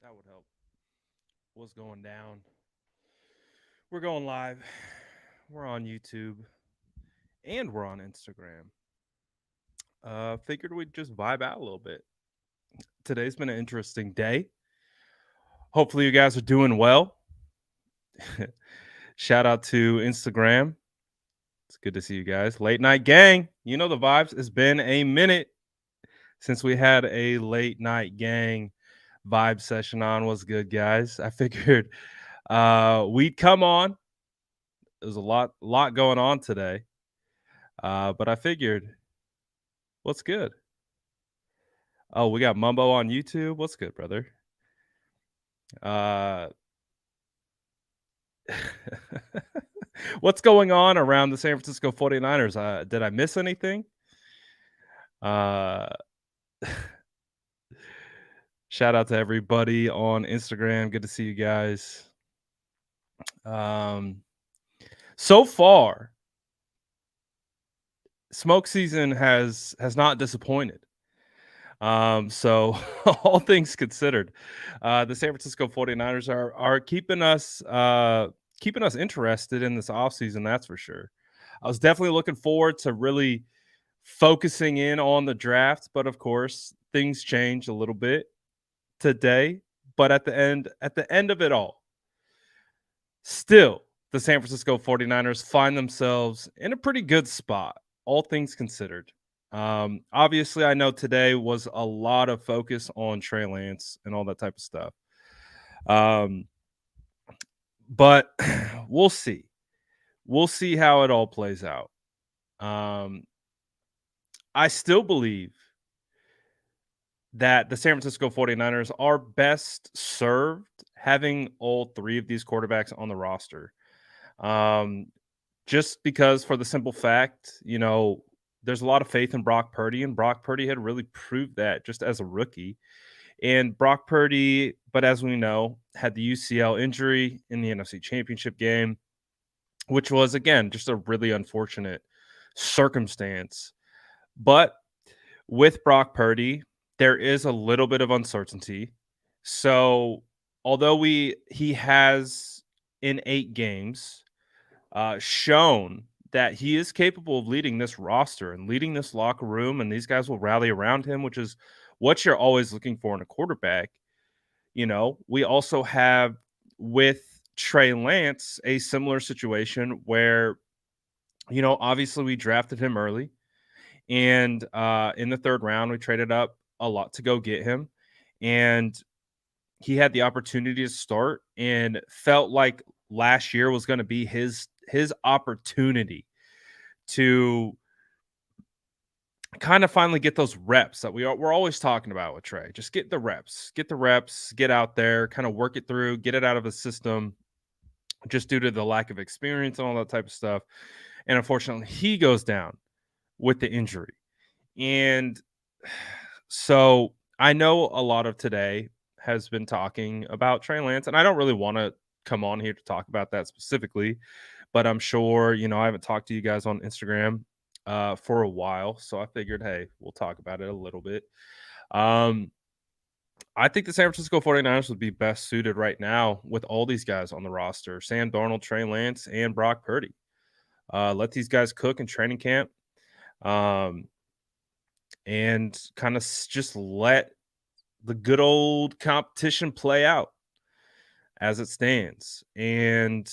That would help. What's going down? We're going live. We're on YouTube and we're on Instagram. Figured we'd just vibe out a little bit. Today's been an interesting day. Hopefully, you guys are doing well. Shout out to Instagram. It's good to see you guys. Late night gang. You know the vibes. It's been a minute since we had a late night gang vibe session on. Was good, guys. I figured we'd come on. There's a lot going on today. But I figured, what's good? Oh, we got Mumbo on YouTube. What's good, brother? Uh, what's going on around the San Francisco 49ers? Did I miss anything? Uh, shout out to everybody on Instagram. Good to see you guys. Um, so far, smoke season has not disappointed. So all things considered, the San Francisco 49ers are keeping us interested in this offseason, that's for sure. I was definitely looking forward to really focusing in on the draft, but of course, things change a little bit today. But at the end of it all, still the San Francisco 49ers find themselves in a pretty good spot, all things considered. Obviously, I know today was a lot of focus on Trey Lance and all that type of stuff. Um, but we'll see. We'll see how it all plays out. Um, I still believe that the San Francisco 49ers are best served having all three of these quarterbacks on the roster. Um, just because for the simple fact, there's a lot of faith in Brock Purdy, and Brock Purdy had really proved that just as a rookie. And Brock Purdy, but as we know, had the UCL injury in the NFC Championship game, which was, again, just a really unfortunate circumstance. But with Brock Purdy, there is a little bit of uncertainty. So, although he has in 8 games shown that he is capable of leading this roster and leading this locker room, and these guys will rally around him, which is what you're always looking for in a quarterback. We also have with Trey Lance a similar situation where, obviously we drafted him early, and in the third round we traded up a lot to go get him, and he had the opportunity to start and felt like last year was going to be his opportunity to kind of finally get those reps that we're always talking about with Trey. Just get the reps, get out there, kind of work it through, get it out of his system, just due to the lack of experience and all that type of stuff. And unfortunately, he goes down with the injury. And so I know a lot of today has been talking about Trey Lance, and I don't really want to come on here to talk about that specifically, but I'm sure, I haven't talked to you guys on Instagram for a while. So I figured, hey, we'll talk about it a little bit. Um, I think the San Francisco 49ers would be best suited right now with all these guys on the roster: Sam Darnold, Trey Lance, and Brock Purdy. Let these guys cook in training camp, um, and kind of just let the good old competition play out as it stands. And,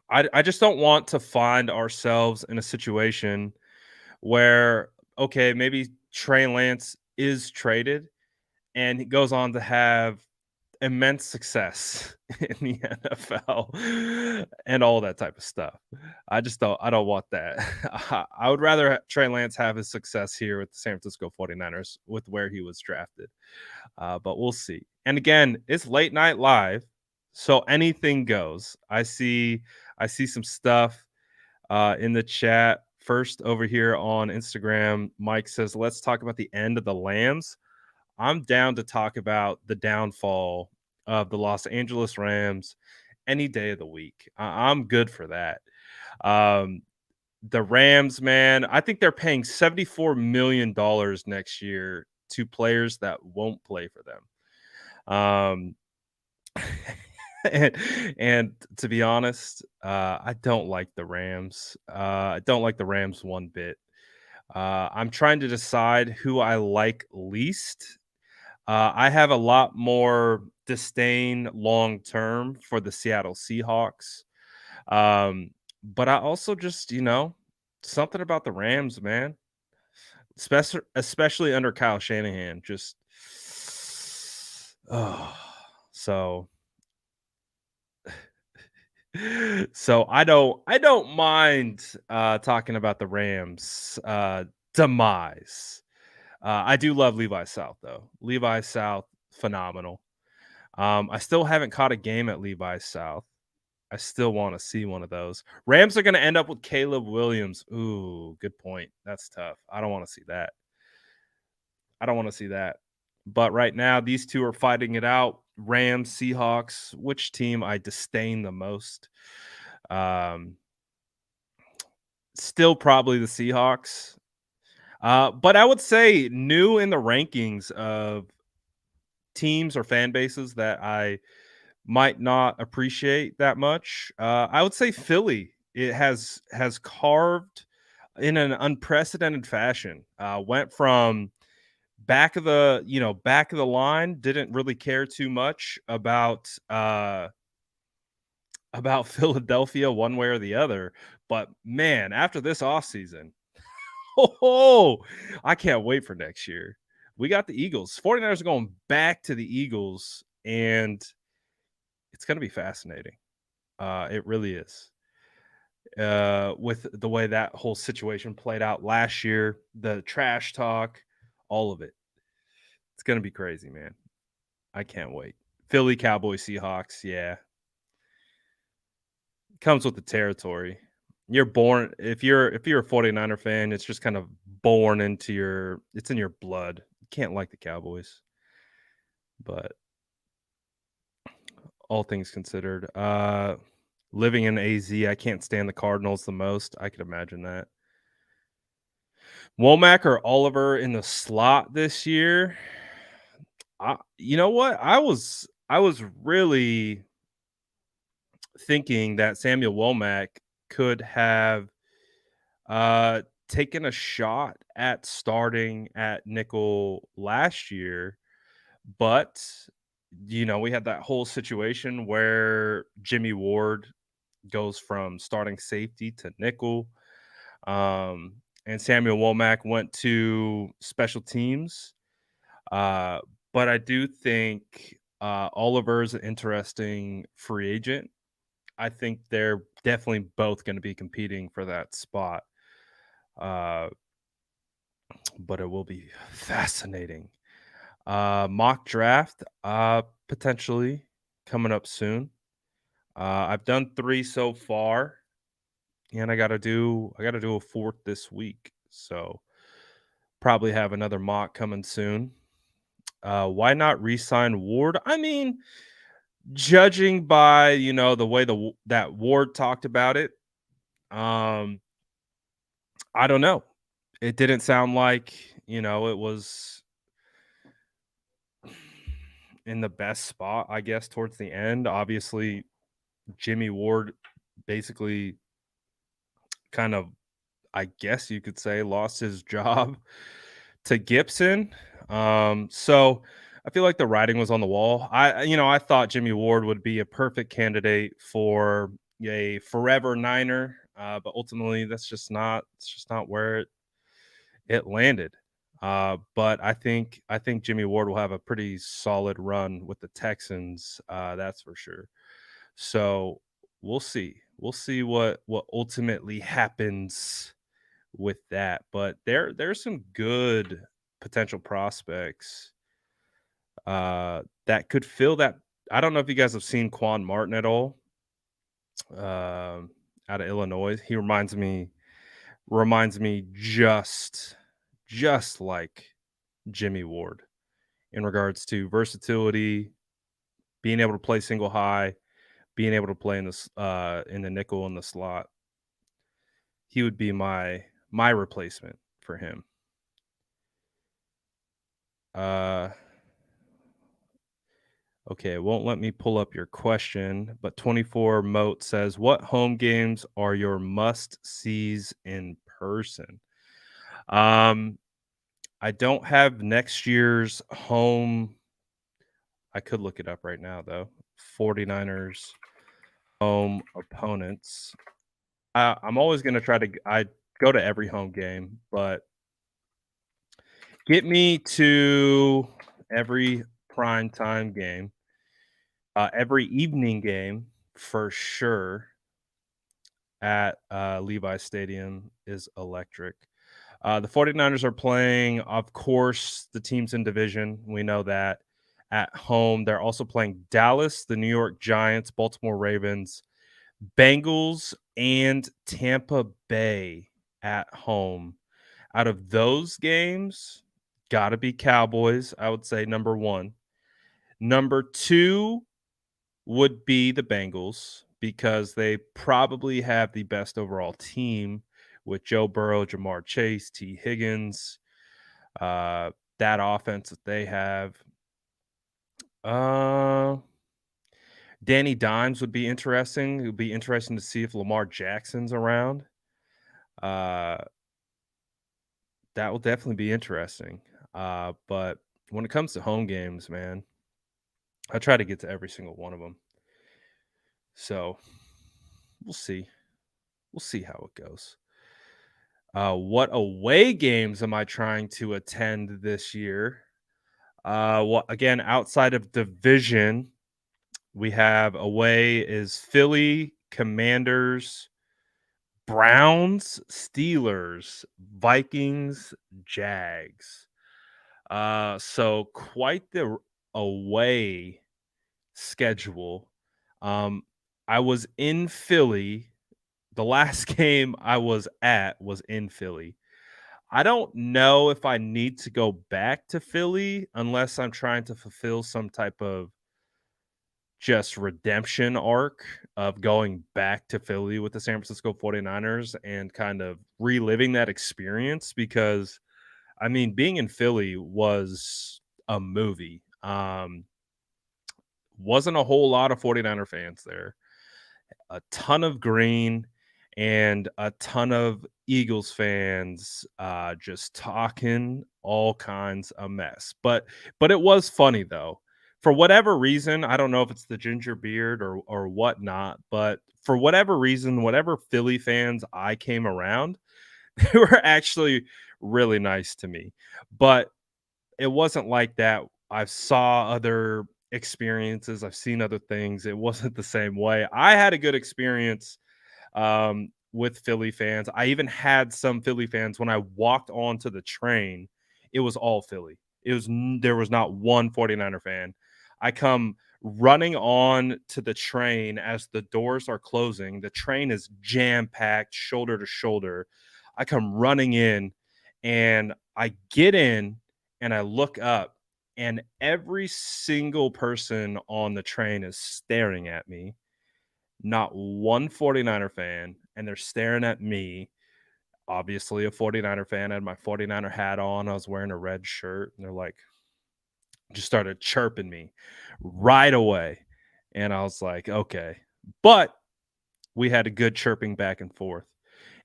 I just don't want to find ourselves in a situation where, okay, maybe Trey Lance is traded and he goes on to have immense success in the NFL and all that type of stuff. I don't want that. I would rather Trey Lance have his success here with the San Francisco 49ers with where he was drafted. But we'll see. And again, it's late night live, so anything goes. I see some stuff in the chat. First, over here on Instagram, Mike says, let's talk about the end of the Lambs. I'm down to talk about the downfall of the Los Angeles Rams any day of the week. I'm good for that. Um, the Rams, man, I think they're paying $74 million next year to players that won't play for them. Um, and, and to be honest, I don't like the Rams. I don't like the Rams one bit. I'm trying to decide who I like least. I have a lot more disdain long term for the Seattle Seahawks. Um, but I also just, something about the Rams, man, especially under Kyle Shanahan. Just, oh, so I don't mind talking about the Rams demise. I do love Levi South though. Levi South, phenomenal. I still haven't caught a game at Levi South. I still want to see one of those. Rams are going to end up with Caleb Williams. Ooh, good point. That's tough. I don't want to see that. I don't want to see that. But right now, these two are fighting it out. Rams, Seahawks. Which team I disdain the most? Um, Still probably the Seahawks. But I would say new in the rankings of teams or fan bases that I might not appreciate that much. I would say Philly. It has carved in an unprecedented fashion. Went from back of the line, didn't really care too much about Philadelphia one way or the other. But man, after this offseason, oh, I can't wait for next year. We got the Eagles. 49ers are going back to the Eagles, and it's going to be fascinating. It really is. With the way that whole situation played out last year, the trash talk, all of it. It's going to be crazy, man. I can't wait. Philly, Cowboys, Seahawks. Yeah, comes with the territory. You're born if you're a 49er fan, it's just kind of born into it's in your blood. You can't like the Cowboys, but all things considered, living in AZ, I can't stand the Cardinals the most. I could imagine that. Womack or Oliver in the slot this year. You know what? I was really thinking that Samuel Womack could have taken a shot at starting at nickel last year, but we had that whole situation where Jimmy Ward goes from starting safety to nickel. Um, and Samuel Womack went to special teams. Uh, but I do think Oliver's an interesting free agent. I think they're definitely both going to be competing for that spot. Uh, but it will be fascinating. Mock draft, potentially coming up soon. I've done 3 so far, and I gotta do a 4th this week. So probably have another mock coming soon. Why not re-sign Ward? I mean, judging by, the way that Ward talked about it, um, I don't know. It didn't sound like, it was in the best spot, I guess, towards the end. Obviously, Jimmy Ward basically kind of, I guess you could say, lost his job to Gibson. So I feel like the writing was on the wall. I thought Jimmy Ward would be a perfect candidate for a forever Niner, but ultimately it's just not where it landed. But I think Jimmy Ward will have a pretty solid run with the Texans. That's for sure. So we'll see. We'll see what ultimately happens with that. But there's some good potential prospects that could fill that. I don't know if you guys have seen Quan Martin at all. Out of Illinois, he reminds me just like Jimmy Ward in regards to versatility, being able to play single high, being able to play in the nickel in the slot. He would be my replacement for him. Uh Okay, it won't let me pull up your question, but 24 Moat says, "What home games are your must-sees in person?" Um, I don't have next year's home. I could look it up right now, though. 49ers home opponents. I'm always gonna try to I go to every home game, but get me to every prime time game, every evening game for sure at, Levi Stadium is electric. The 49ers are playing, of course, the teams in division, we know that. At home, they're also playing Dallas, the New York Giants, Baltimore Ravens, Bengals, and Tampa Bay at home. Out of those games, gotta be Cowboys, I would say number 1. Number 2 would be the Bengals because they probably have the best overall team with Joe Burrow, Jamar Chase, T. Higgins, uh, that offense that they have. Uh, Danny Dimes would be interesting. It would be interesting to see if Lamar Jackson's around. Uh, that will definitely be interesting. But when it comes to home games, man, I try to get to every single one of them. So we'll see. We'll see how it goes. What away games am I trying to attend this year? Well, again, outside of division, we have away is Philly, Commanders, Browns, Steelers, Vikings, Jags. So quite the away schedule. Um, I was in Philly. The last game I was at was in Philly. I don't know if I need to go back to Philly unless I'm trying to fulfill some type of just redemption arc of going back to Philly with the San Francisco 49ers and kind of reliving that experience because I mean being in Philly was a movie. Wasn't a whole lot of 49er fans there. A ton of green and a ton of Eagles fans just talking all kinds of mess. But it was funny though. For whatever reason, I don't know if it's the ginger beard or whatnot, but for whatever reason, whatever Philly fans I came around, they were actually really nice to me. But it wasn't like that. I saw other experiences, I've seen other things. It wasn't the same way. I had a good experience with Philly fans. I even had some Philly fans when I walked onto the train, it was all Philly. There was not one 49er fan. I come running on to the train as the doors are closing. The train is jam packed, shoulder to shoulder. I come running in and I get in and I look up and every single person on the train is staring at me, not one 49er fan, and they're staring at me. Obviously, a 49er fan. I had my 49er hat on. I was wearing a red shirt, and they're like, just started chirping me right away. And I was like, okay. But we had a good chirping back and forth.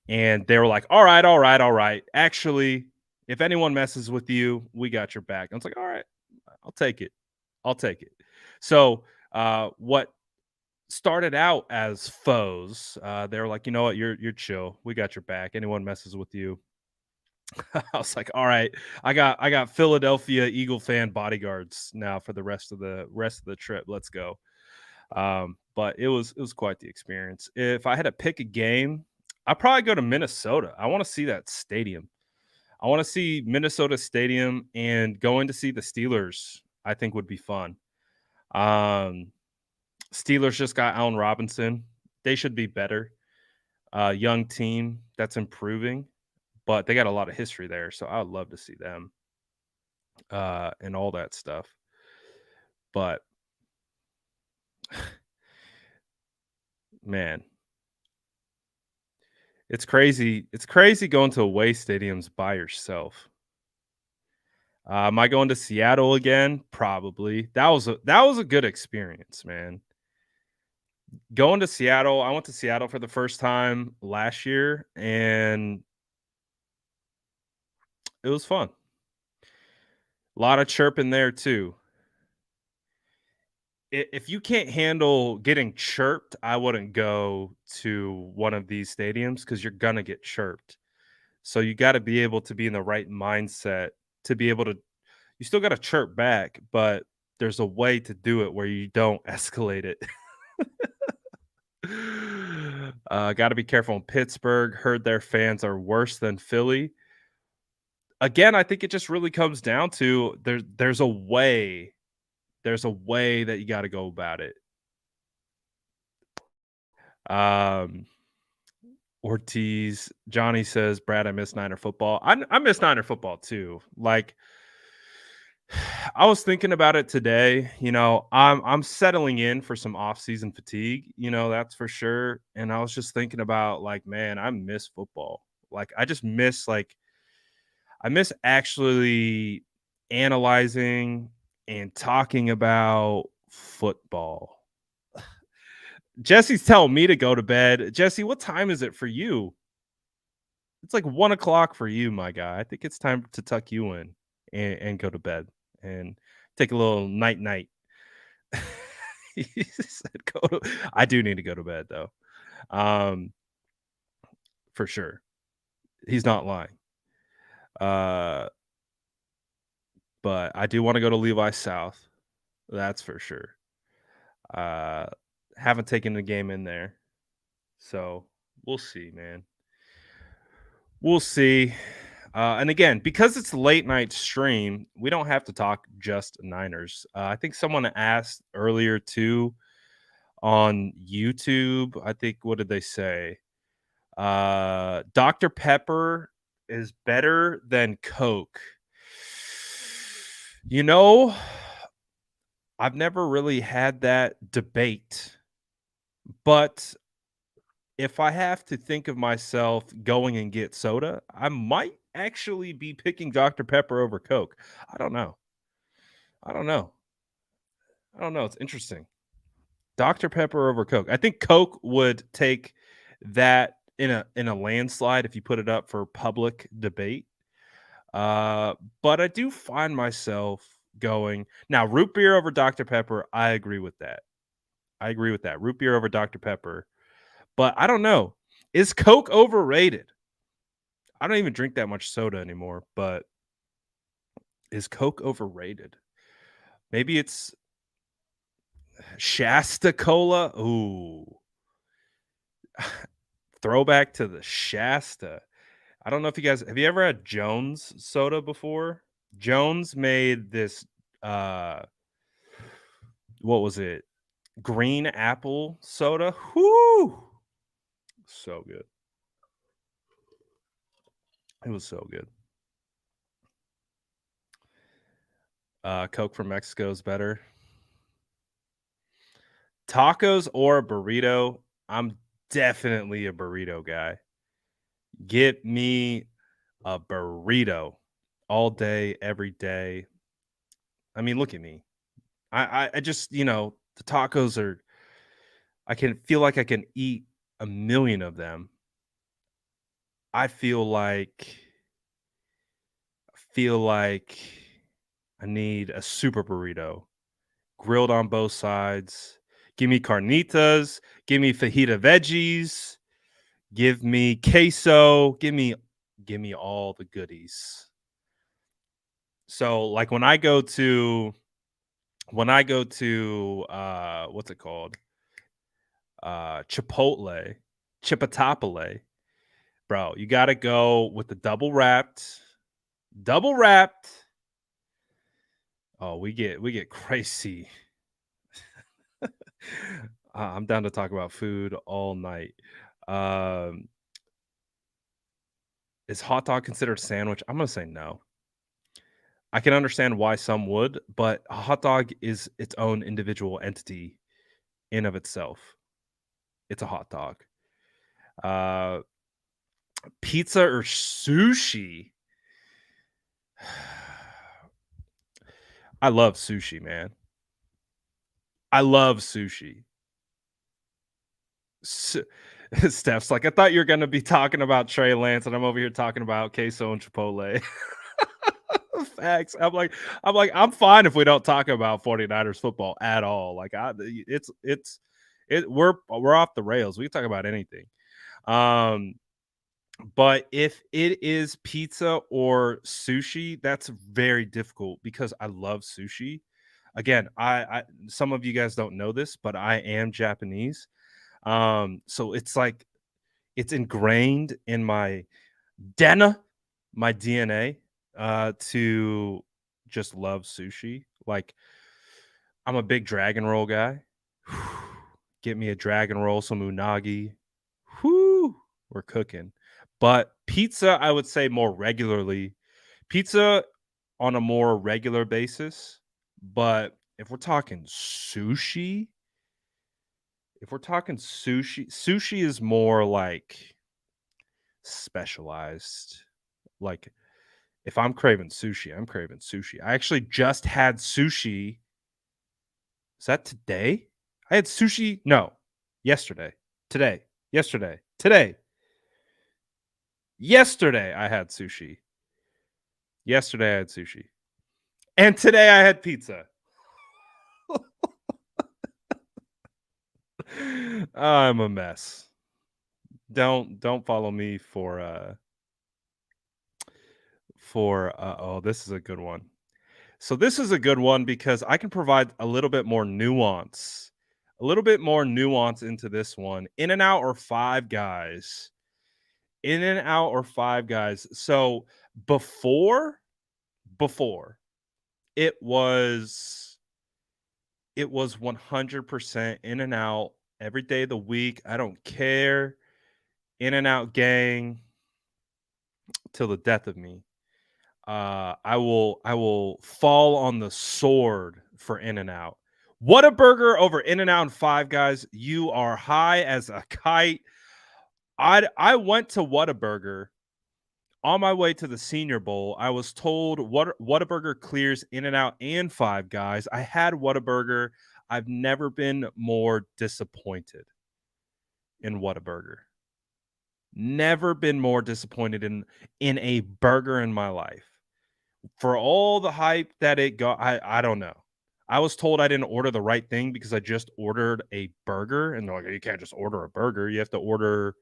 And they were like, all right, all right, all right. Actually, if anyone messes with you, we got your back. I was like, all right, I'll take it. I'll take it. So, what started out as foes. They were like, you know what, you're chill. We got your back. Anyone messes with you. I was like, all right, I got Philadelphia Eagle fan bodyguards now for the rest of the trip. Let's go. But it was quite the experience. If I had to pick a game, I'd probably go to Minnesota. I want to see that stadium. I want to see Minnesota Stadium and going to see the Steelers. I think would be fun. Um, Steelers just got Allen Robinson. They should be better. Young team that's improving, but they got a lot of history there. So I would love to see them and all that stuff. But man, it's crazy. It's crazy going to away stadiums by yourself. Am I going to Seattle again? Probably. That was a good experience, man. Going to Seattle, I went to Seattle for the first time last year, and it was fun. A lot of chirping there too. If you can't handle getting chirped, I wouldn't go to one of these stadiums because you're gonna get chirped. So you got to be able to be in the right mindset to be able to. You still got to chirp back, but there's a way to do it where you don't escalate it. Got to be careful in Pittsburgh. Heard their fans are worse than Philly. Again, I think it just really comes down to there's a way. There's a way that you got to go about it. Um, Ortiz, Johnny says, Brad, I miss Niner football. I miss Niner football too. Like, I was thinking about it today. I'm settling in for some off-season fatigue, that's for sure. And I was just thinking about like, man, I miss football. Like I just miss I miss actually analyzing and talking about football. Jesse's telling me to go to bed. Jesse, what time is it for you? It's like 1 o'clock for you, my guy. I think it's time to tuck you in and go to bed and take a little night night. He said, I do need to go to bed though. Um, for sure. He's not lying. Uh, but I do want to go to Levi South. That's for sure. Uh, haven't taken the game in there. So we'll see, man. We'll see. And again, because it's a late night stream, we don't have to talk just Niners. I think someone asked earlier too on YouTube. I think what did they say? Dr. Pepper is better than Coke. You know, I've never really had that debate, but if I have to think of myself going and get soda, I might actually be picking Dr. Pepper over Coke. I don't know. I don't know. I don't know. It's interesting. Dr. Pepper over Coke. I think Coke would take that in a landslide if you put it up for public debate. But I do find myself going now root beer over Dr. Pepper. I agree with that. I agree with that. Root beer over Dr. Pepper. But I don't know. Is Coke overrated? I don't even drink that much soda anymore, but is Coke overrated? Maybe it's Shasta Cola. Ooh. Throwback to the Shasta. I don't know if you guys have you ever had Jones soda before? Jones made this what was it? Green apple soda. Whoo! So good. It was so good. Coke from Mexico is better. Tacos or a burrito? I'm definitely a burrito guy. Get me a burrito all day, every day. I mean, look at me. I just, the tacos are I can feel like I can eat a million of them. I feel like I need a super burrito, grilled on both sides. Give me carnitas, give me fajita veggies, give me queso, give me all the goodies. So like when I go to what's it called? Chipotle, bro, you got to go with the double wrapped. Oh, we get crazy. I'm down to talk about food all night. Um, is hot dog considered a sandwich? I'm gonna say no. I can understand why some would, but a hot dog is its own individual entity in of itself. It's a hot dog. Uh, pizza or sushi? I love sushi, man. I love sushi. Su Steph's like, "I thought you were gonna be talking about Trey Lance, and I'm over here talking about queso and Chipotle." Facts. I'm fine if we don't talk about 49ers football at all. Like, we're off the rails. We can talk about anything. Um, but if it is pizza or sushi, that's very difficult because I love sushi. Again, I some of you guys don't know this, but I am Japanese. So it's like it's ingrained in my DNA, to just love sushi. Like, I'm a big dragon roll guy. Get me a dragon roll, some unagi. Whoo, we're cooking. But pizza, I would say more regularly. Pizza on a more regular basis. But if we're talking sushi is more like specialized. Like, if I'm craving sushi, I'm craving sushi. I actually just had sushi. Is that today? I had sushi. No, yesterday. Today. Yesterday. Today. Yesterday, I had sushi. Yesterday, I had sushi. And today, I had pizza. I'm a mess. Don't follow me oh, this is a good one. So this is a good one because I can provide a little bit more nuance. A little bit more nuance into this one. In and out or five guys. In and out or five guys. So before before it was 100% in and out every day of the week. I don't care. In and out gang till the death of me. I will fall on the sword for In and Out. What a burger over In and Out and Five Guys. You are high as a kite. I went to Whataburger on my way to the Senior Bowl. I was told Whataburger clears In and Out and Five Guys. I had Whataburger. I've never been more disappointed in Whataburger. Never been more disappointed in a burger in my life. For all the hype that it got, I don't know. I was told I didn't order the right thing because I just ordered a burger, and they're like, "You can't just order a burger. You have to order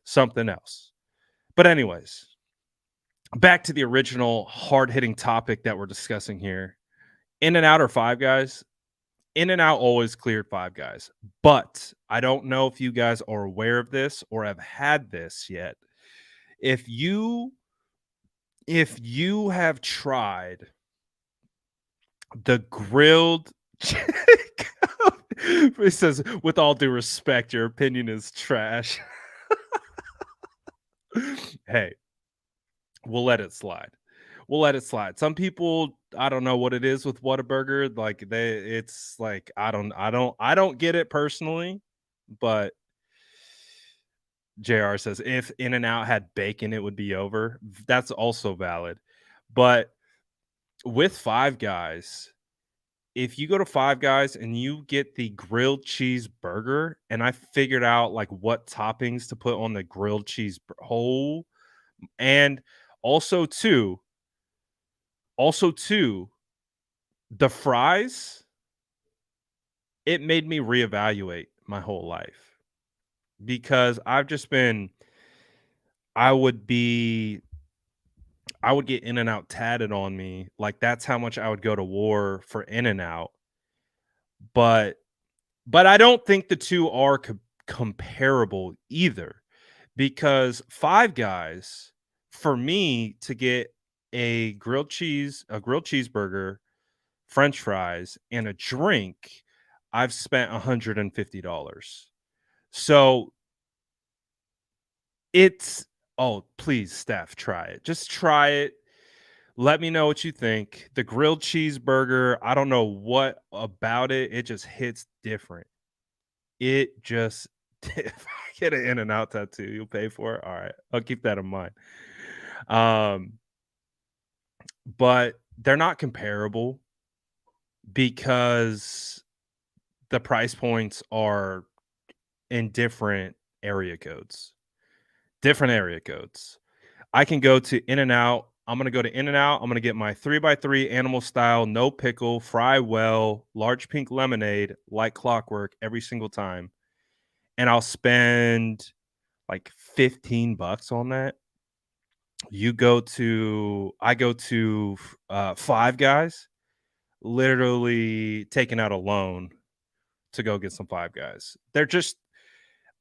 something else." But anyways, back to the original hard-hitting topic that we're discussing here. In and Out or Five Guys? In and Out always cleared Five Guys. But I don't know if you guys are aware of this or have had this yet. If you have tried the grilled chicken. It says, "With all due respect, your opinion is trash." Hey, we'll let it slide. We'll let it slide. Some people, I don't know what it is with Whataburger. Like it's like I don't get it personally. But JR says if In and Out had bacon, it would be over. That's also valid. But with Five Guys, if you go to Five Guys and you get the grilled cheese burger, and I figured out like what toppings to put on the grilled cheese whole, and also too, also too, the fries, it made me reevaluate my whole life because I would be, I would get In and Out tatted on me. Like that's how much I would go to war for In and Out. But I don't think the 2 are comparable either, because Five Guys, for me to get a grilled cheeseburger, french fries, and a drink, I've spent $150. So, it's oh, please, Steph, try it. Just try it. Let me know what you think. The grilled cheeseburger, I don't know what about it, it just hits different. It just if I get an In and Out tattoo, you'll pay for it? Alright, I'll keep that in mind. Um, but they're not comparable. because the price points are in different area codes. I can go to In and Out. I'm gonna go to In and Out. I'm gonna get my 3x3 animal style, no pickle, fry well, large pink lemonade, like clockwork every single time. And I'll spend like 15 bucks on that. I go to Five Guys, literally taking out a loan to go get some Five Guys.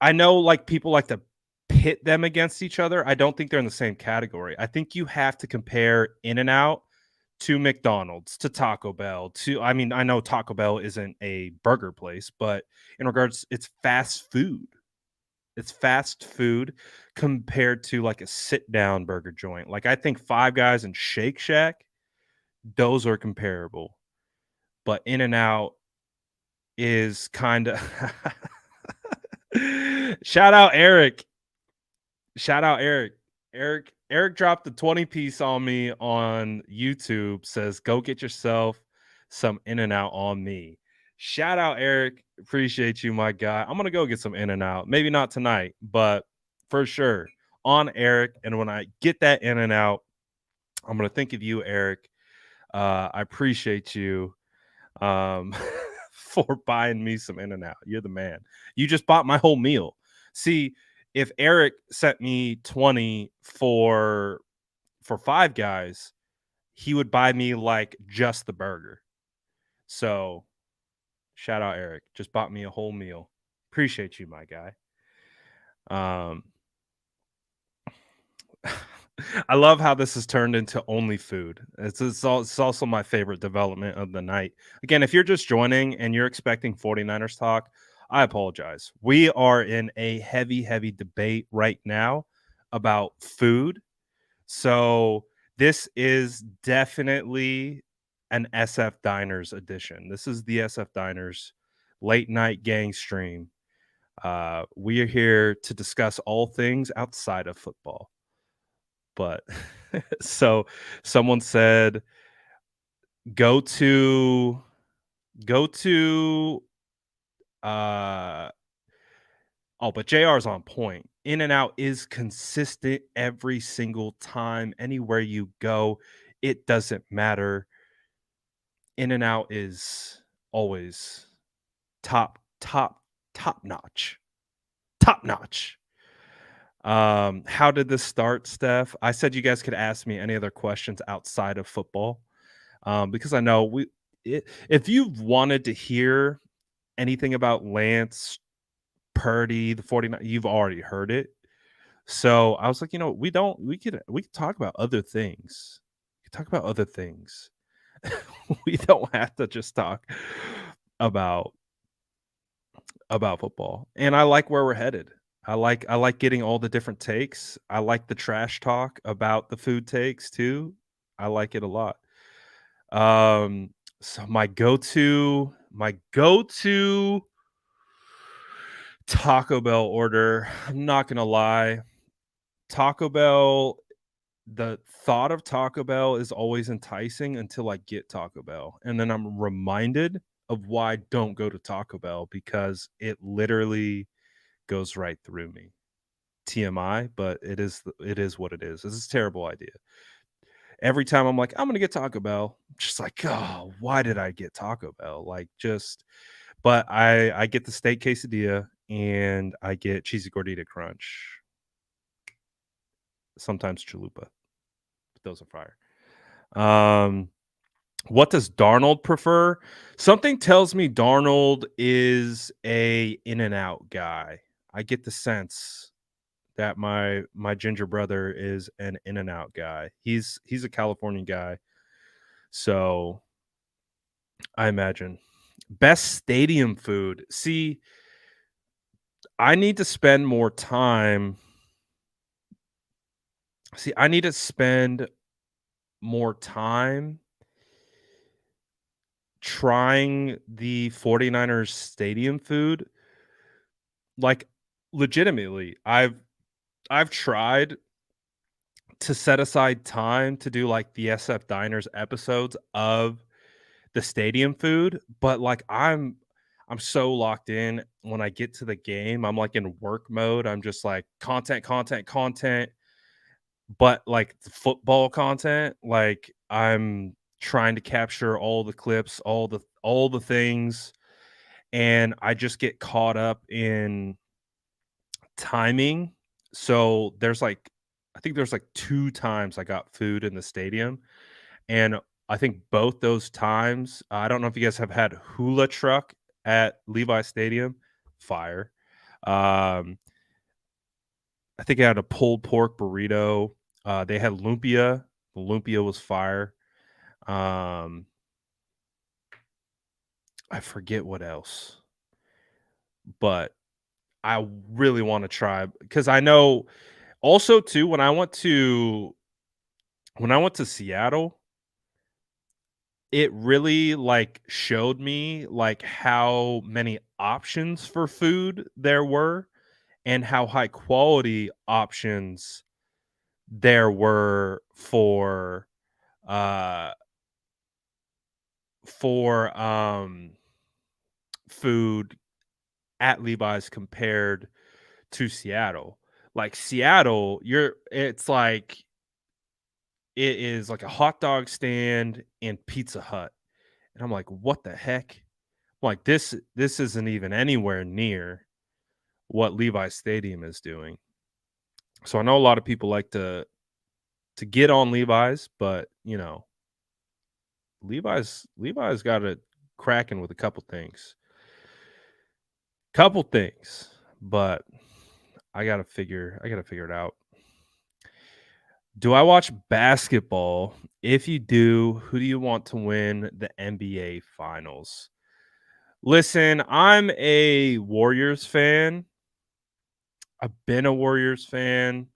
I know like people like to pit them against each other. I don't think they're in the same category. I think you have to compare In and Out to McDonald's, to Taco Bell, I mean, I know Taco Bell isn't a burger place, but in regards, it's fast food. It's fast food compared to like a sit down burger joint. Like I think Five Guys and Shake Shack, those are comparable. But In and Out is kind of shout out Eric. Shout out Eric. Eric dropped the 20 piece on me on YouTube, says, "Go get yourself some In and Out on me." Shout out Eric. Appreciate you, my guy. I'm gonna go get some In and Out. Maybe not tonight, but for sure on Eric. And when I get that In and Out, I'm gonna think of you, Eric. I appreciate you um, for buying me some In and Out. You're the man. You just bought my whole meal. See, if Eric sent me 20 for Five Guys, he would buy me like just the burger. So shout out Eric. Just bought me a whole meal. Appreciate you, my guy. Um I love how this has turned into only food. It's also my favorite development of the night. Again, if you're just joining and you're expecting 49ers talk, I apologize. We are in a heavy, heavy debate right now about food. So this is definitely an SF Diners edition. This is the SF Diners late night gang stream. We are here to discuss all things outside of football. But so someone said, go to go to uh oh, but JR's on point. In and Out is consistent every single time. Anywhere you go, it doesn't matter. In and Out is always top, top, top notch. Top notch. How did this start, Steph? I said you guys could ask me any other questions outside of football. Because I know if you've wanted to hear anything about Lance, Purdy, the 49, you've already heard it. So I was like, we could talk about other things. We could talk about other things. We don't have to just talk about football. And I like where we're headed. I like getting all the different takes. I like the trash talk about the food takes too. I like it a lot. So my go-to Taco Bell order, I'm not gonna lie. Taco Bell, the thought of Taco Bell is always enticing until I get Taco Bell. And then I'm reminded of why I don't go to Taco Bell because it literally goes right through me. TMI, but it is what it is. This is a terrible idea. Every time I'm like, I'm gonna get Taco Bell, I'm just like, oh, why did I get Taco Bell? Like just but I get the steak quesadilla and I get cheesy gordita crunch, sometimes chalupa. Those are fire. Um, what does Darnold prefer? Something tells me Darnold is a in and out guy. I get the sense that my ginger brother is an in and out guy. He's a California guy. So I imagine best stadium food. See, I need to spend more time. See, I need to spend more time trying the 49ers stadium food. Like legitimately, I've tried to set aside time to do like the SF Diners episodes of the stadium food, but, like, I'm so locked in when I get to the game, I'm, like, in work mode, I'm just like, "Content, content, content," but, like, the football content, like, I'm trying to capture all the clips, all the things, and I just get caught up in timing. So, I think there's, like, 2 times I got food in the stadium, and I think both those times I don't know if you guys have had hula truck at Levi Stadium. Fire. Um, I think I had a pulled pork burrito. They had lumpia. The lumpia was fire. Um, I forget what else, but I really wanna try because I know also too, when I went to Seattle, it really, like, showed me, like, how many options for food there were and how high quality options there were uh, for food at Levi's compared to Seattle. Like, Seattle, it is like a hot dog stand and Pizza Hut, and I'm like, "What the heck?" Like, this isn't even anywhere near what Levi's Stadium is doing. So I know a lot of people like to get on Levi's, but, Levi's got it cracking with a couple things. Couple things, but I gotta figure it out. Do I watch basketball? If you do, who do you want to win the NBA finals? Listen, I'm a Warriors fan. I've been a Warriors fan.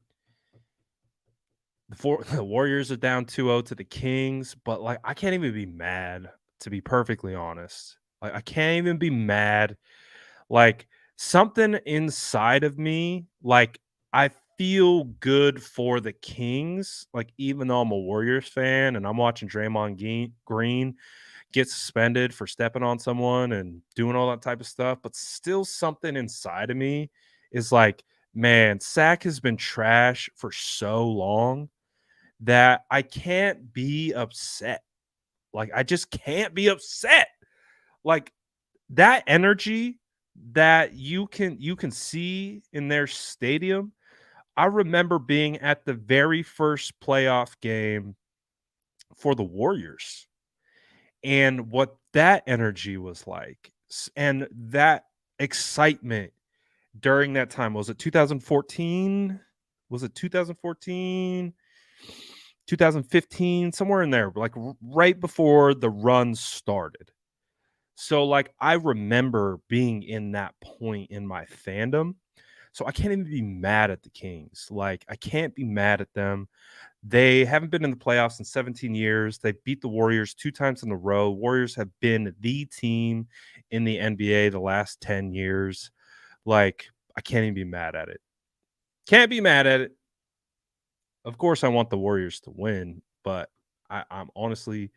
The Warriors are down 2-0 to the Kings, but, like, I can't even be mad, to be perfectly honest. Like, I can't even be mad. Like, something inside of me, like, I feel good for the Kings, like, even though I'm a Warriors fan and I'm watching Draymond Green get suspended for stepping on someone and doing all that type of stuff, but still something inside of me is like, "Man, Sack has been trash for so long that I can't be upset." Like, I just can't be upset. Like, that energy that you can see in their stadium, I remember being at the very first playoff game for the Warriors and what that energy was like, and that excitement during that time. Was it 2014? Was it 2014? 2015, somewhere in there, like right before the run started. So, like, I remember being in that point in my fandom. So I can't even be mad at the Kings. Like, I can't be mad at them. They haven't been in the playoffs in 17 years. They beat the Warriors 2 times in a row. Warriors have been the team in the NBA the last 10 years. Like, I can't even be mad at it. Can't be mad at it. Of course, I want the Warriors to win, but I'm honestly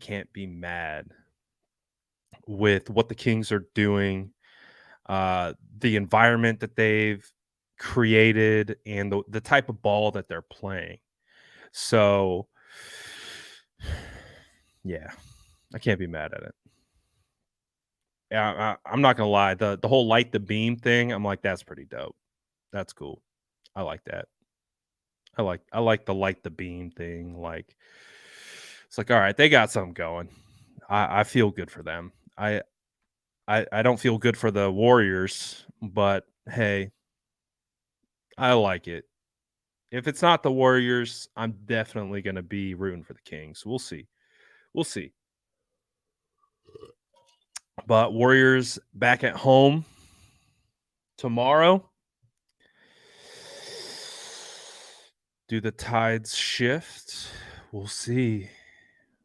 can't be mad with what the Kings are doing, the environment that they've created, and the type of ball that they're playing. So, yeah, I can't be mad at it. Yeah, I'm not gonna lie. The whole light the beam thing, I'm like, that's pretty dope. That's cool. I like that. I like the light the beam thing. Like, it's like, all right, they got something going. I feel good for them. I don't feel good for the Warriors, but hey, I like it. If it's not the Warriors, I'm definitely gonna be rooting for the Kings. We'll see. We'll see. But Warriors back at home tomorrow. Do the tides shift? We'll see.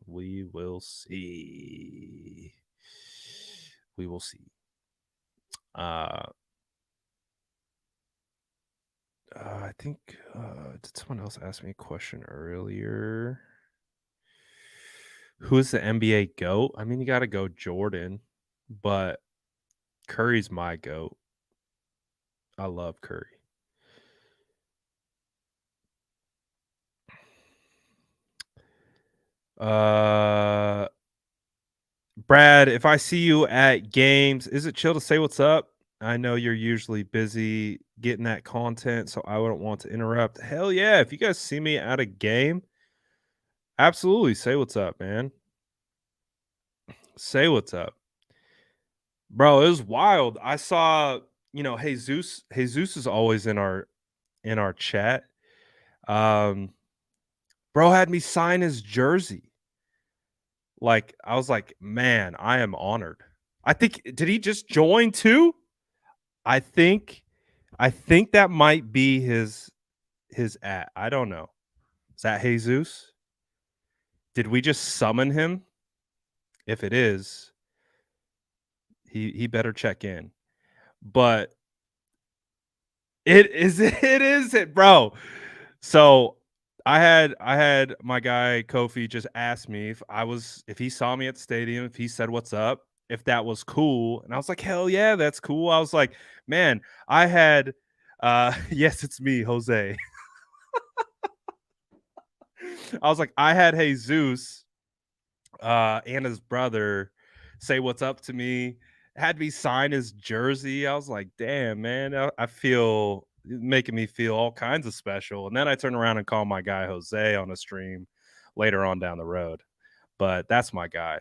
We will see. We will see. Uh, I think did someone else ask me a question earlier? Who is the NBA GOAT? I mean, you gotta go Jordan, but Curry's my GOAT. I love Curry. Uh, Brad, if I see you at games, is it chill to say what's up? I know you're usually busy getting that content, so I wouldn't want to interrupt. Hell yeah, if you guys see me at a game, absolutely say what's up, man. Say what's up. Bro, it was wild. I saw, Jesus is always in our chat. Um, bro had me sign his jersey. Like, I was like, man, I am honored. I think did he just join too? I think I think that might be his at. I don't know. Is that Jesus? Did we just summon him? If it is, he better check in. But it is it, bro. So I had my guy Kofi just ask me if he saw me at the stadium, if he said what's up, if that was cool. And I was like, hell yeah, that's cool. I was like, man, I had yes, it's me, Jose. I was like, I had Jesus and his brother say what's up to me, had me sign his jersey. I was like, damn, man, I feel making me feel all kinds of special. And then I turn around and call my guy Jose on a stream later on down the road. But that's my guy.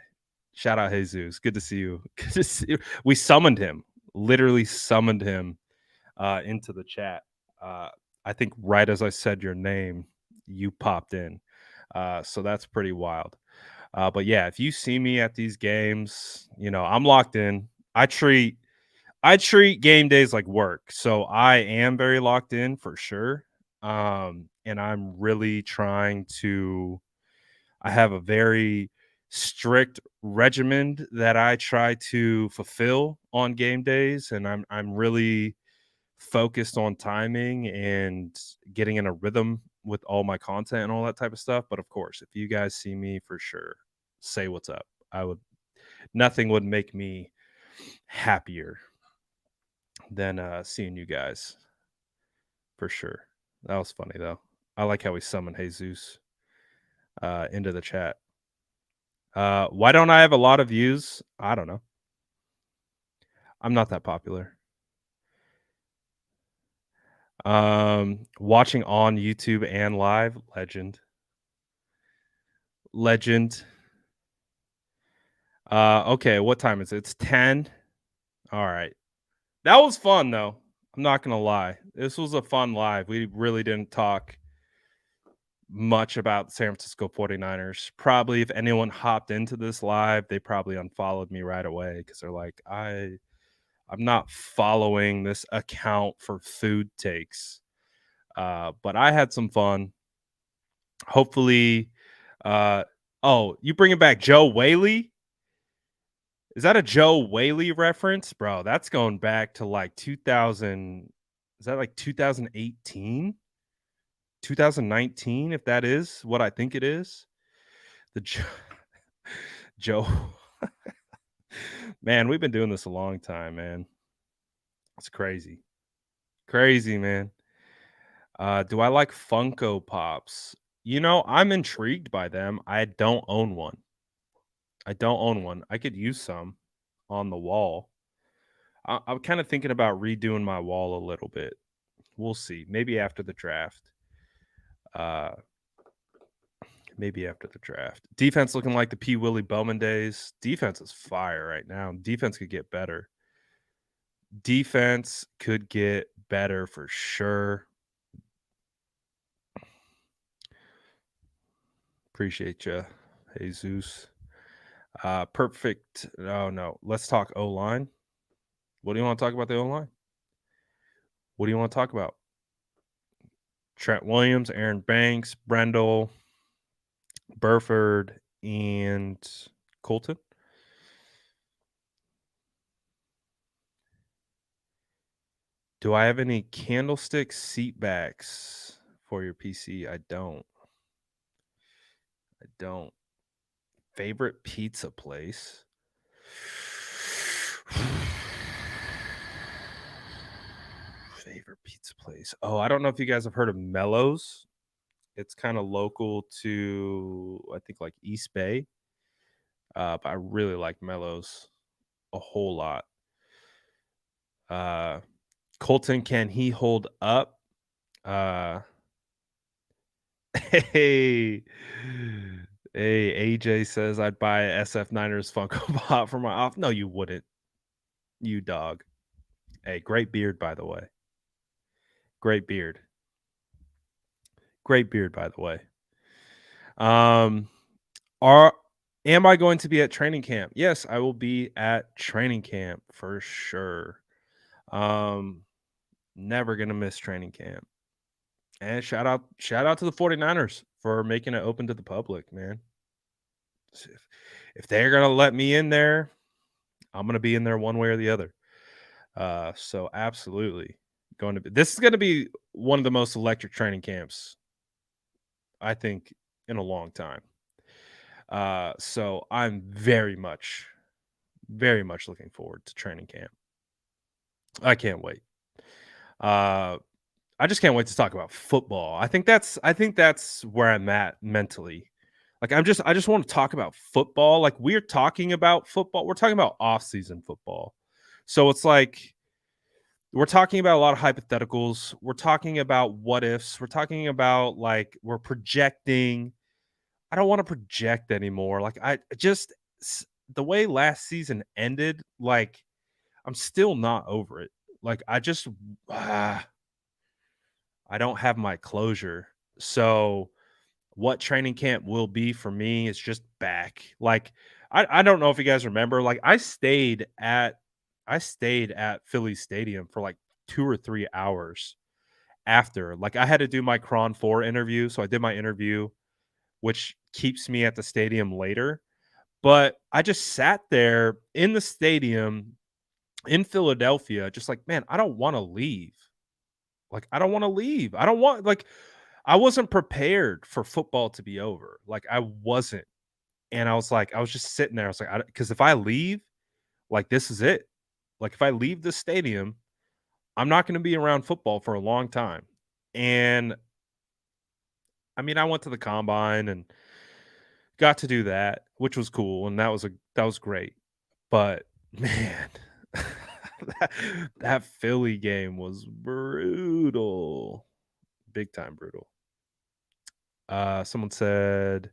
Shout out Jesus. Good to see you. Good to see you. We summoned him, literally summoned him into the chat. Uh, I think right as I said your name, you popped in. So that's pretty wild. But yeah, if you see me at these games, I'm locked in. I treat game days like work. So I am very locked in for sure. And I'm really trying to I have a very strict regimen that I try to fulfill on game days, and I'm really focused on timing and getting in a rhythm with all my content and all that type of stuff. But of course, if you guys see me for sure, say what's up. I would Nothing would make me happier than seeing you guys for sure. That was funny though. I like how we summon Jesus into the chat. Why don't I have a lot of views? I don't know. I'm not that popular. Watching on YouTube and live, legend. Legend. Okay, what time is it? It's 10. All right. That was fun though. I'm not gonna lie. This was a fun live. We really didn't talk much about the San Francisco 49ers. Probably if anyone hopped into this live, they probably unfollowed me right away because they're like, I'm not following this account for food takes. But I had some fun. Hopefully, oh, you bringing back Joe Whaley? Is that a Joe Whaley reference, bro? That's going back to like 2000. Is that like 2018, 2019? If that is what I think it is, the Joe. Man, we've been doing this a long time, man. It's crazy, crazy, man. Do I like Funko Pops? I'm intrigued by them. I don't own one. I don't own one. I could use some on the wall. I'm kind of thinking about redoing my wall a little bit. We'll see. Maybe after the draft. Uh, maybe after the draft. Defense looking like the P. Willie Bowman days. Defense is fire right now. Defense could get better. Defense could get better for sure. Appreciate you, Jesus. Perfect. Oh no. Let's talk O line. What do you want to talk about the O line? What do you want to talk about? Trent Williams, Aaron Banks, Brendel, Burford, and Colton. Do I have any candlestick seat backs for your PC? I don't. Favorite pizza place? Favorite pizza place? Oh, I don't know if you guys have heard of Mellows. It's kinda local to, I think, like, East Bay, but I really like Mellows a whole lot. Uh, Colton, can he hold up? Uh, hey, hey, AJ says I'd buy a SF Niners Funko Pop for my off. No, you wouldn't, you dog. Hey, great beard, by the way. Great beard. Great beard, by the way. Um, are am I going to be at training camp? Yes, I will be at training camp for sure. Um, never gonna miss training camp. And shout out to the 49ers for making it open to the public, man. If they're gonna let me in there, I'm gonna be in there one way or the other. So absolutely going to be this is gonna be one of the most electric training camps, I think, in a long time. So I'm very much looking forward to training camp. I can't wait. Uh, I just can't wait to talk about football. I think that's where I'm at mentally. Like I just want to talk about football. Like we're talking about football. We're talking about off-season football. So it's like we're talking about a lot of hypotheticals. We're talking about what ifs. We're talking about like we're projecting. I don't want to project anymore. Like the way last season ended, like I'm still not over it. Like ah, I don't have my closure. So what training camp will be for me is just back. Like I don't know if you guys remember, like I stayed at Philly Stadium for like 2 or 3 hours after. Like I had to do my Cron 4 interview. So I did my interview, which keeps me at the stadium later. But I just sat there in the stadium in Philadelphia, just like, man, I don't want to leave. Like, I don't want to leave. I don't want like I wasn't prepared for football to be over. Like I wasn't. And I was like, I was just sitting there. I was like, because if I leave, like this is it. Like if I leave the stadium, I'm not going to be around football for a long time. And I mean, I went to the combine and got to do that, which was cool, and that was great. But man, that, that Philly game was brutal, big time brutal. Someone said,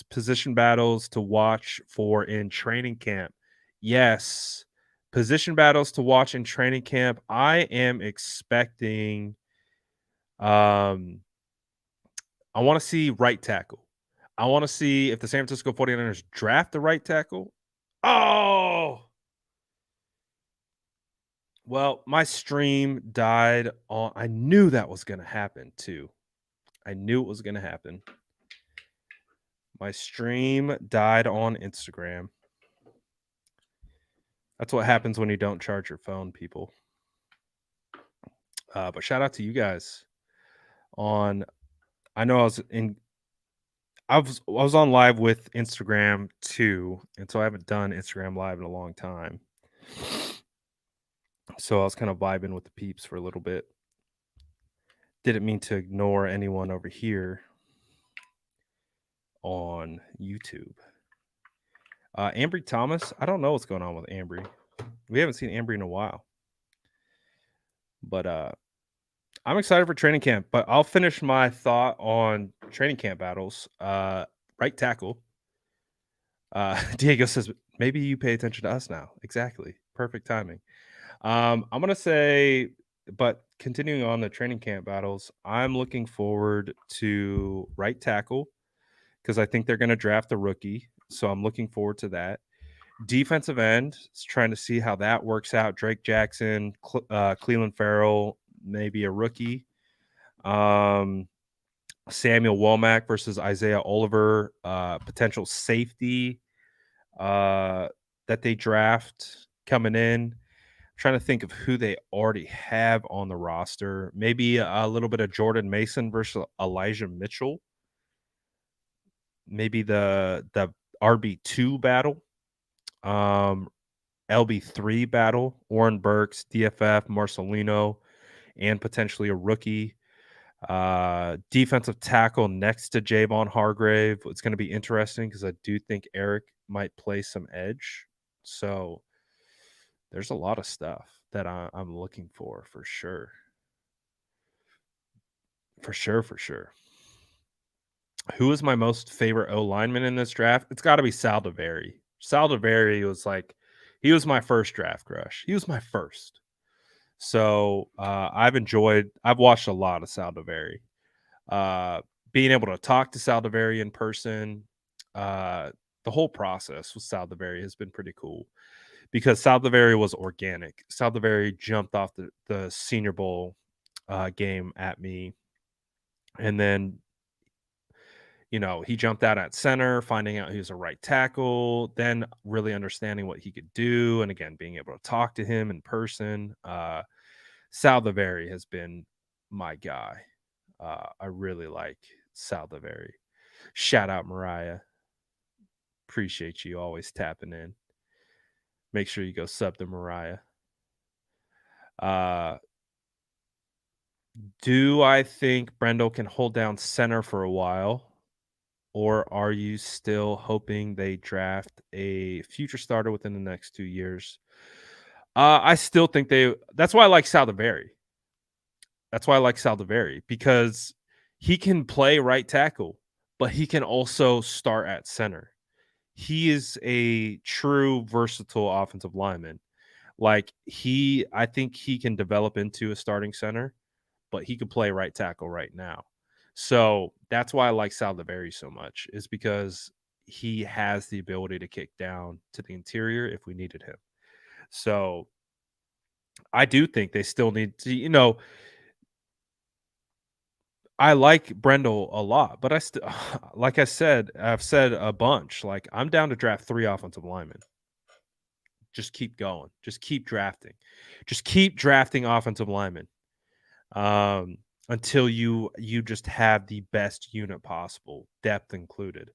position battles to watch for in training camp. Yes, position battles to watch in training camp. I am expecting. Um, I want to see right tackle. I want to see if the San Francisco 49ers draft the right tackle. Oh, well, my stream died on. I knew that was going to happen too. I knew it was going to happen. My stream died on Instagram. That's what happens when you don't charge your phone, people. But shout out to you guys on. I know I was on live with Instagram too, and so I haven't done Instagram live in a long time. So I was kind of vibing with the peeps for a little bit. Didn't mean to ignore anyone over here on YouTube. Ambry Thomas, I don't know what's going on with Ambry. We haven't seen Ambry in a while. But I'm excited for training camp, but I'll finish my thought on training camp battles. Right tackle. Diego says, maybe you pay attention to us now. Exactly. Perfect timing. I'm going to say, but continuing on the training camp battles, I'm looking forward to right tackle because I think they're going to draft a rookie. So I'm looking forward to that. Defensive end, trying to see how that works out. Drake Jackson, Cleveland Farrell, maybe a rookie. Samuel Womack versus Isaiah Oliver, potential safety that they draft coming in. Trying to think of who they already have on the roster. Maybe a little bit of Jordan Mason versus Elijah Mitchell. Maybe the RB2 battle. LB3 battle. Warren Burks, DFF, Marcelino, and potentially a rookie. Defensive tackle next to Javon Hargrave. It's going to be interesting because I do think Eric might play some edge. So there's a lot of stuff that I'm looking for sure. For sure. Who is my most favorite O lineman in this draft? It's got to be Sal DeVary. Sal DeVary was like, he was my first draft crush. He was my first. So I've watched a lot of Sal DeVary. Being able to talk to Sal DeVary in person, the whole process with Sal DeVary has been pretty cool because Sal DeVary was organic. Sal DeVary jumped off the Senior Bowl game at me, and then he jumped out at center, finding out he was a right tackle, then really understanding what he could do, and again being able to talk to him in person. Sal DeVary has been my guy. I really like Sal DeVary. Shout out Mariah. Appreciate you always tapping in. Make sure you go sub to Mariah. Do I think Brendel can hold down center for a while? Or are you still hoping they draft a future starter within the next 2 years? I still think that's why I like Sal DeVary. That's why I like Sal DeVary, because he can play right tackle, but he can also start at center. He is a true versatile offensive lineman. I think he can develop into a starting center, but he could play right tackle right now. So that's why I like Sal DeVary so much, is because he has the ability to kick down to the interior if we needed him. So I do think they still need to, I like Brendel a lot, but I've said a bunch, I'm down to draft 3 offensive linemen. Just keep going. Just keep drafting. Just keep drafting offensive linemen. Until you just have the best unit possible, depth included.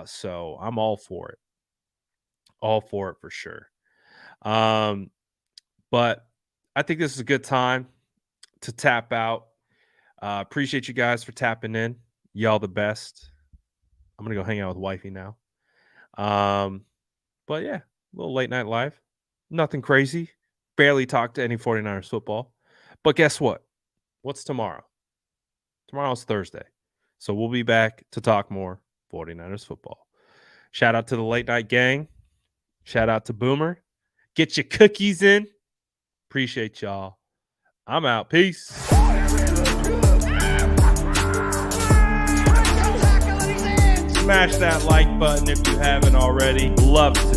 So I'm all for it. All for it for sure. But I think this is a good time to tap out. Appreciate you guys for tapping in. Y'all the best. I'm going to go hang out with wifey now. But yeah, a little late night live. Nothing crazy. Barely talked to any 49ers football. But guess what? What's tomorrow? Tomorrow's Thursday. So we'll be back to talk more 49ers football. Shout out to the late night gang. Shout out to Boomer. Get your cookies in. Appreciate y'all. I'm out. Peace. Smash that like button if you haven't already. Love to